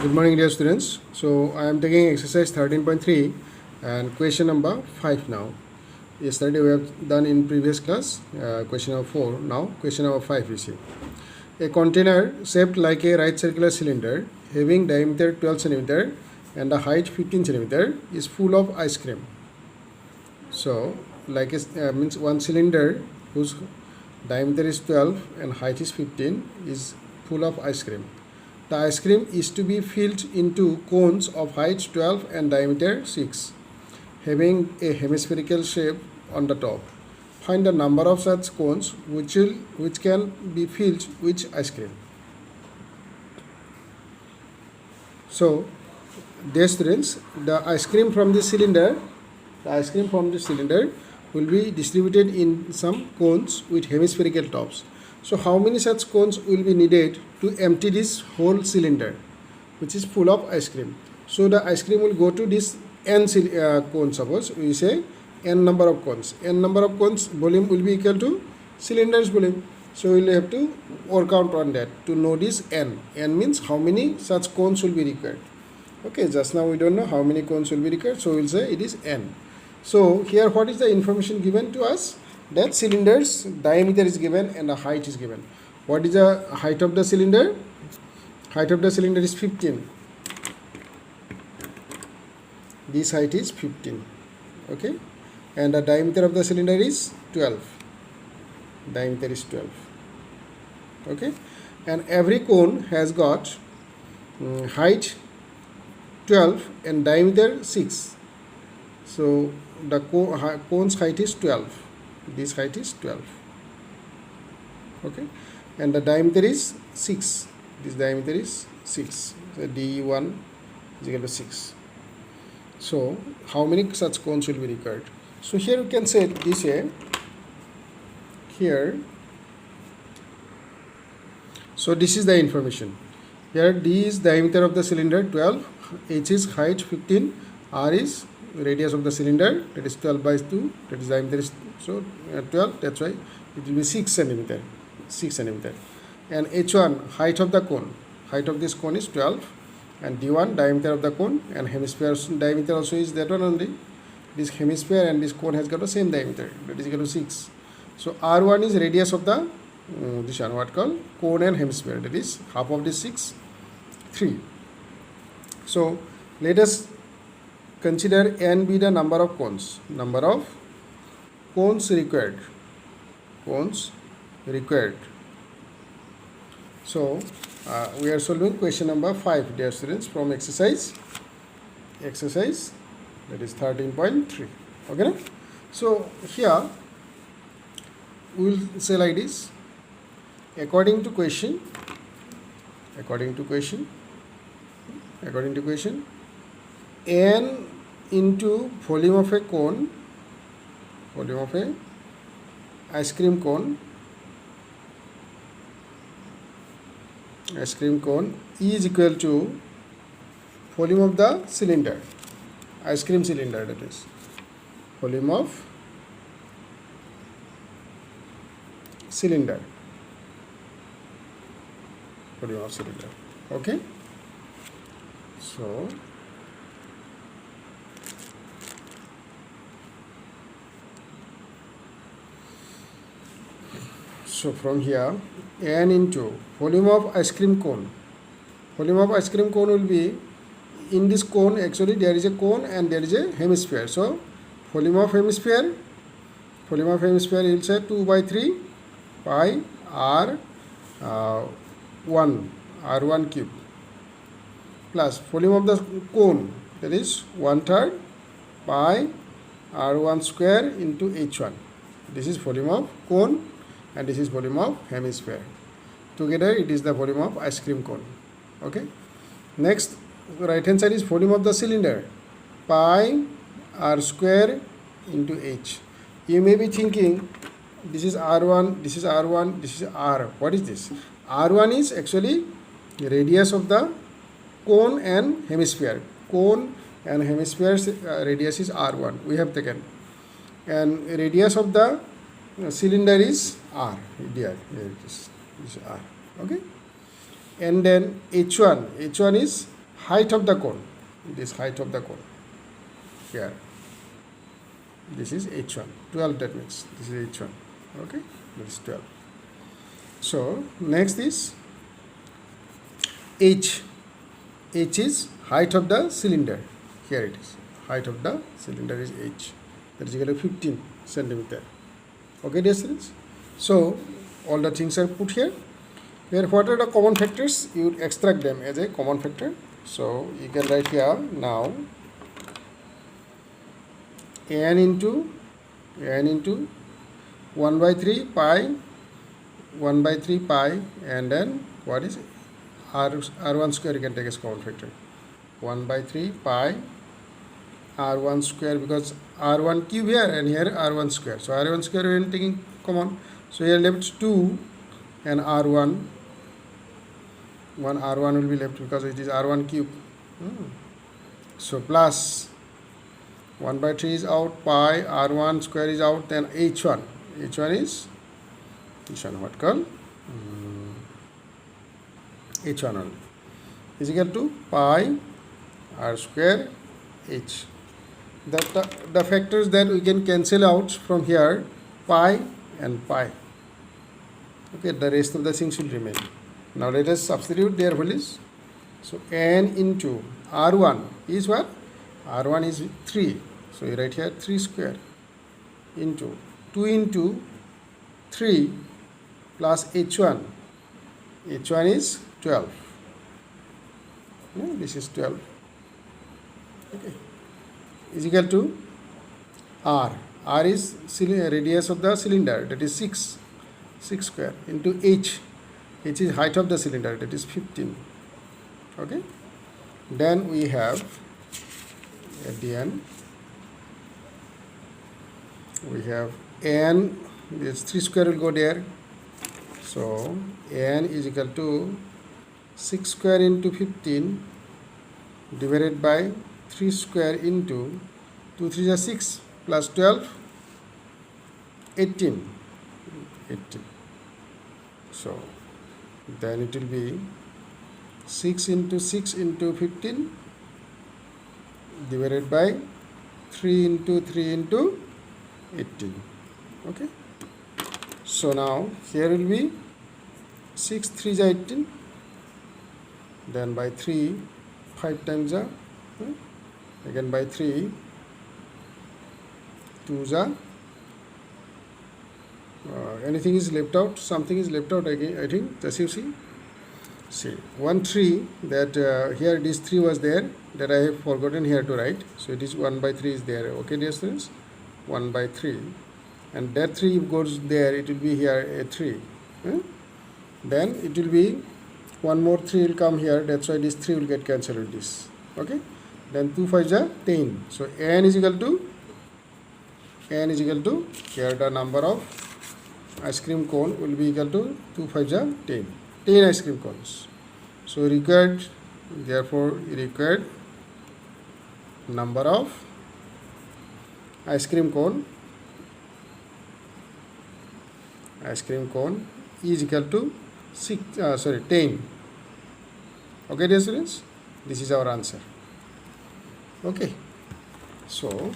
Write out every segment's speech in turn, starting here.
Good morning, dear students. So I am taking exercise 13.3 and question number 5 now. Yesterday we have done in previous class question number 4. Now question number 5 we see. A container shaped like a right circular cylinder having diameter 12 cm and a height 15 cm is full of ice cream. So like a means one cylinder whose diameter is 12 and height is 15 is full of ice cream. The ice cream is to be filled into cones of height 12 and diameter 6, having a hemispherical shape on the top. Find the number of such cones which can be filled with ice cream. So, dear students, the ice cream from the cylinder will be distributed in some cones with hemispherical tops. So how many such cones will be needed to empty this whole cylinder, which is full of ice cream? So the ice cream will go to this n cones. Suppose we say n number of cones. N number of cones volume will be equal to cylinder's volume. So we will have to work out on that to know this n. N means how many such cones will be required. Okay, just now we don't know how many cones will be required, so we will say it is n. So here what is the information given to us? That cylinder's diameter is given and the height is given. What is the height of the cylinder? Height of the cylinder is 15. This height is 15. Okay, and the diameter of the cylinder is 12. Diameter is 12. Okay, and every cone has got height 12 and diameter 6. So the cone's height is 12. This height is 12. Okay, and the diameter is 6. This diameter is 6. So d1 is equal to 6. So how many such cones will be required? So here you can say this way. Here, so this is the information. Here d is diameter of the cylinder 12, h is height 15, r is radius of the cylinder, that is 12 by 2, that is diameter is 12, that's why it will be 6 centimeter, and h1 height of the cone, height of this cone is 12, and d1 diameter of the cone, and hemisphere diameter also is that one only. This hemisphere and this cone has got the same diameter, that is equal to 6. So r1 is radius of the this one what called cone and hemisphere, that is half of this 6, 3. So let us consider n be the number of cones. Number of cones required. So we are solving question number 5, dear students, from exercise that is 13.3. Okay, no? So here we will say like this. According to question, n into volume of a cone, volume of a ice cream cone is equal to volume of the cylinder, ice cream cylinder, that is volume of cylinder, okay. So from here, n into volume of ice cream cone. Volume of ice cream cone will be, in this cone actually there is a cone and there is a hemisphere. So volume of hemisphere you will say 2 by 3 pi r1 cube plus volume of the cone, that is 1/3 pi r1 square into h1. This is volume of cone and this is volume of hemisphere. Together it is the volume of ice cream cone. Okay. Next, right hand side is volume of the cylinder, pi r square into h. You may be thinking this is r1, this is r1, this is r. What is this? r1 is actually radius of the cone and hemisphere. Cone and hemisphere's radius is r1 we have taken, and radius of the cylinder is r. Here it is r. Okay, and then h1 is height of the cone, this height of the cone here, this is h1, 12, that means this is h1. Okay, this is 12. So next is h. H is height of the cylinder. Here it is, height of the cylinder is h, that is equal to 15 centimeter. Okay, dear students, so all the things are put here. Here what are the common factors? You extract them as a common factor. So you can write here now n into 1 by 3 pi, 1 by 3 pi, and then what is r1 square, you can take as common factor, 1 by 3 pi r1 square, because r1 cube here and here r1 square, so r1 square we are taking common, so here left 2 and r1, one r1 will be left because it is r1 cube. So plus 1 by 3 is out, pi r1 square is out, then h1 is what called h1 only is equal to pi r square h. The factors that we can cancel out from here, pi and pi. Okay, the rest of the things will remain. Now let us substitute their values. So n into r1 is what? R1 is 3. So you write here 3 square into 2 into 3 plus h1. h1 is 12. This is 12. Okay, is equal to r. R is radius of the cylinder, that is 6 square, into h. H is height of the cylinder, that is 15. Okay, then we have at the end we have n, this 3 square will go there, so n is equal to 6 square into 15 divided by 3 square into 2 3 is 6 plus 12, 18. So then it will be 6 into 6 into 15 divided by 3 into 3 into 18. Okay, so now here will be 6 3 is 18, then by 3 5 times again by 3 2 is anything is left out, something is left out again, I think. Just you see 1 3, that here this 3 was there, that I have forgotten here to write, so it is 1 by 3 is there. Okay, dear students, 1 by 3, and that 3 goes there, it will be here a 3. Then it will be one more 3 will come here, that's why this 3 will get cancelled with this. Okay, then 2 5 is 10, so n is equal to here the number of ice cream cone will be equal to 2 5 is 10 ice cream cones. So required, therefore required number of ice cream cone is equal to 10. Okay, dear students, this is our answer. Okay, so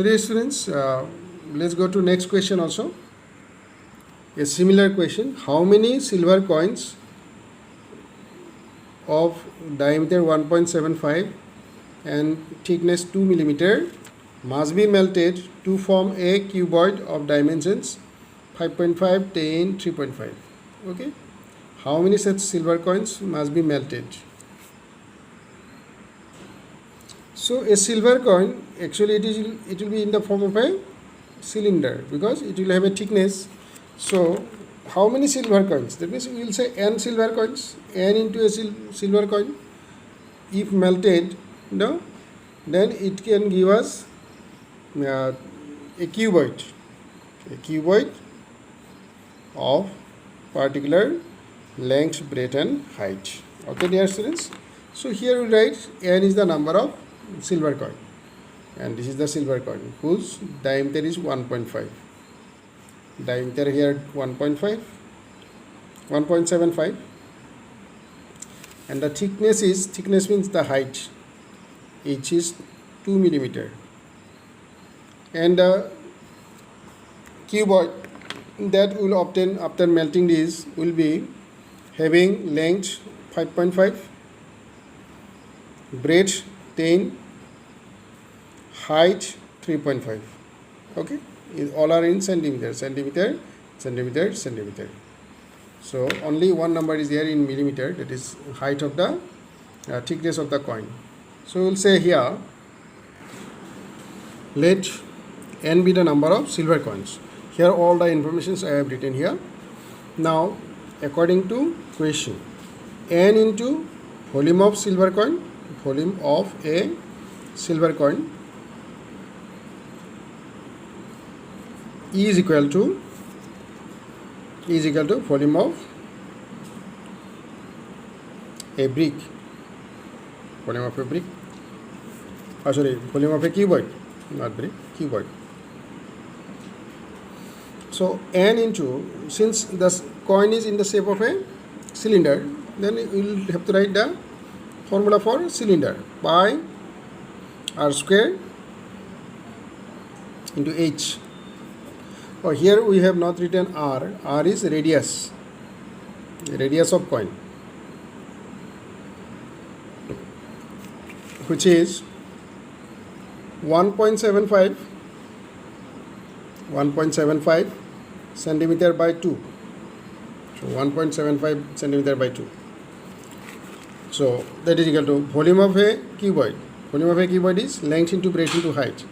dear students, let's go to next question also. A similar question: how many silver coins of diameter 1.75 and thickness 2 millimeter must be melted to form a cuboid of dimensions 5.5, 10, 3.5? Okay, how many such silver coins must be melted? So a silver coin, actually it will be in the form of a cylinder because it will have a thickness. So how many silver coins? That means we will say n silver coins, n into a silver coin. If melted, then it can give us a cuboid of particular length, breadth and height. Okay, dear students, so here we write n is the number of silver coin, and this is the silver coin whose diameter is 1.5. Diameter here 1.5, 1.75, and the thickness means the height, h is 2 millimeter, and the cuboid that will obtain after melting this will be having length 5.5, breadth 10, height 3.5. okay, all are in centimeter. So only one number is there in millimeter, that is height of the thickness of the coin. So we will say here, let n be the number of silver coins. Here all the informations I have written here. Now according to question, n into volume of silver coin, volume of a silver coin is equal to volume of a brick, volume of a brick, volume of a cuboid, not brick, cuboid. So n into, since the coin is in the shape of a cylinder, then we will have to write the formula for cylinder, pi r square into h. Oh, here we have not written r. R is radius of coin, which is 1.75 centimeter by 2. So 1.75 centimeter by 2. So that is equal to volume of a cuboid. Volume of a cuboid is length into breadth into height.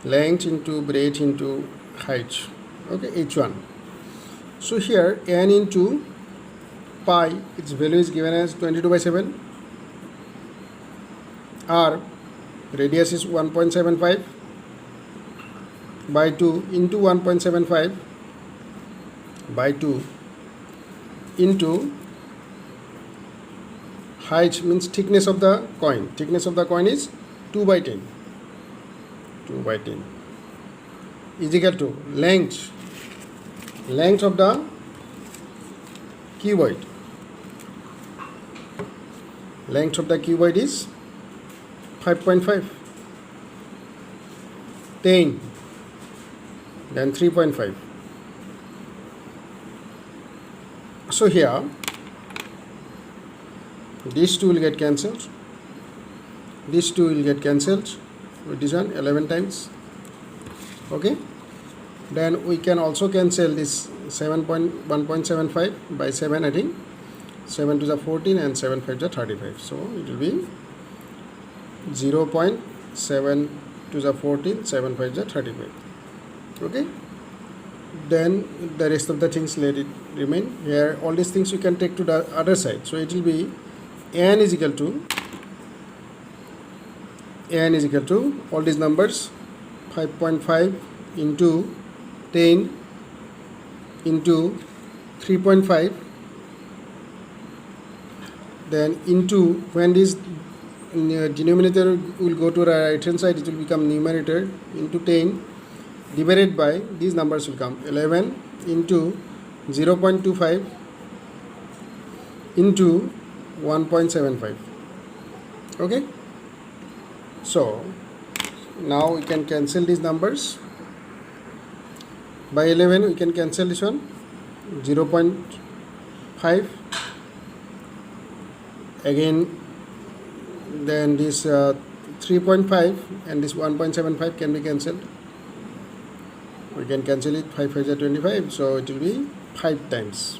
Length into breadth into height. Okay, h1. So here n into pi, its value is given as 22 by 7. R, radius is 1.75 by 2 into 1.75 by 2 into height means thickness of the coin. Thickness of the coin is 2 by 10. 2 by 10 is equal to length of the cuboid. Length of the cuboid is 5.5, 10, then 3.5. So here these two will get cancelled. These two will get cancelled with this one 11 times. Okay. Then we can also cancel this 1.75 by 7, I think. 7 to the 14 and 7 5 to the 35. So it will be 0.7 to the 14, 7 5 to the 35. Okay. Then the rest of the things let it remain. Here all these things you can take to the other side. So it will be n is equal to all these numbers 5.5 into 10 into 3.5, then into, when this denominator will go to the right hand side, it will become numerator, into 10 divided by these numbers will come 11 into 0.25 into 1.75. okay. So now we can cancel these numbers. By 11 we can cancel this one, 0.5 again, then this 3.5 and this 1.75 can be cancelled. We can cancel it, 5 5 is 25, so it will be 5 times,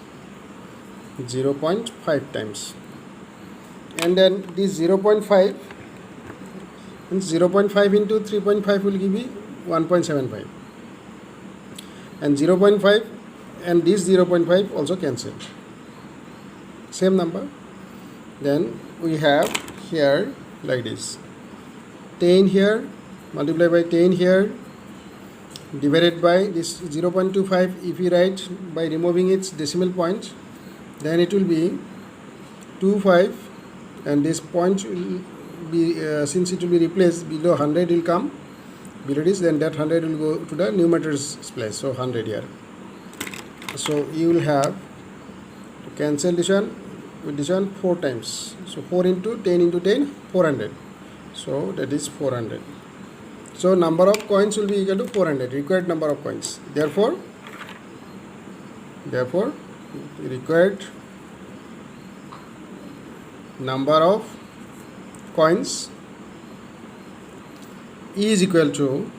0.5 times, and then this 0.5 means 0.5 into 3.5 will give me 1.75, and 0.5 and this 0.5 also cancelled, same number. Then we have here like this, 10 here multiplied by 10 here divided by this 0.25. if we write by removing its decimal point, then it will be 25, and this point will be since it will be replaced below 100 will come below this, then that 100 will go to the numerator's place, so 100 here. So you will have cancel this one with this one 4 times. So 4 into 10 into 10, 400. So that is 400. So number of coins will be equal to 400, required number of coins. Therefore required number of coins is equal to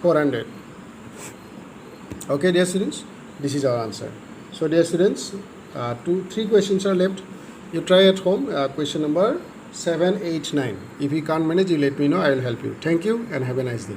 400. Okay, dear students, this is our answer. So dear students, 3 questions are left. You try at home. Question number 7, 8, 9. If you can't manage, you let me know. I will help you. Thank you and have a nice day.